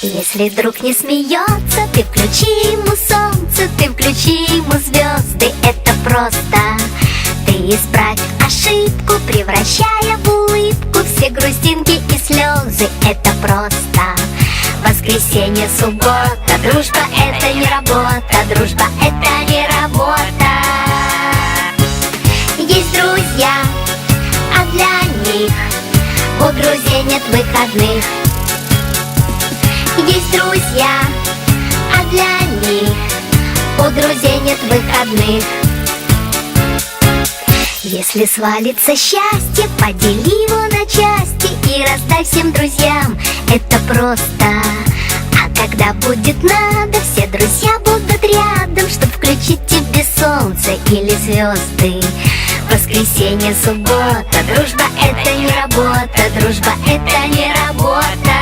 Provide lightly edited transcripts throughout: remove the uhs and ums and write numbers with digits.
Если друг не смеется, ты включи ему солнце, ты включи ему звезды, это просто. Ты исправь ошибку, превращая в улыбку все грустинки и слезы, это просто. Воскресенье, суббота, дружба это не работа, дружба это не работа. Есть друзья, а для них у друзей нет выходных. Есть друзья, а для них у друзей нет выходных. Если свалится счастье, подели его на части и раздай всем друзьям, это просто. А когда будет надо, все друзья будут рядом, чтоб включить тебе солнце или звезды. Воскресенье, суббота, дружба это не работа, дружба это не работа.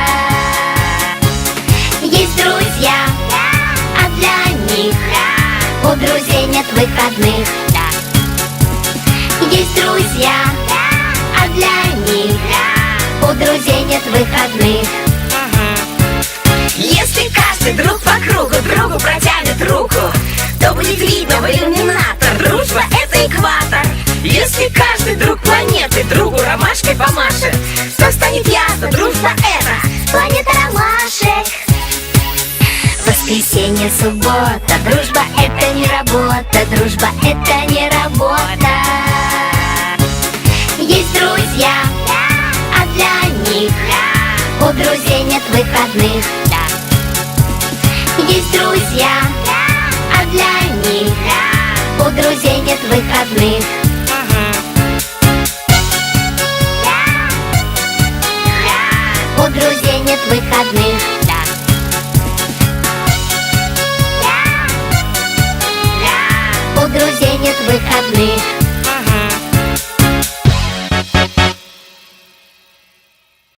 Есть друзья, а для них у друзей нет выходных. Есть друзья, а для них у друзей нет выходных. Если каждый друг по кругу другу протянет руку, то будет видно в иллюминатор, дружба это экватор. Если каждый друг планеты другу ромашкой помашет, то станет ясно, дружба это планета ромашек. Воскресенье, суббота, дружба это не работа, дружба это не работа. Есть друзья, а для них у друзей нет выходных. Есть друзья, а для них у друзей нет выходных. У друзей нет выходных. У друзей нет выходных.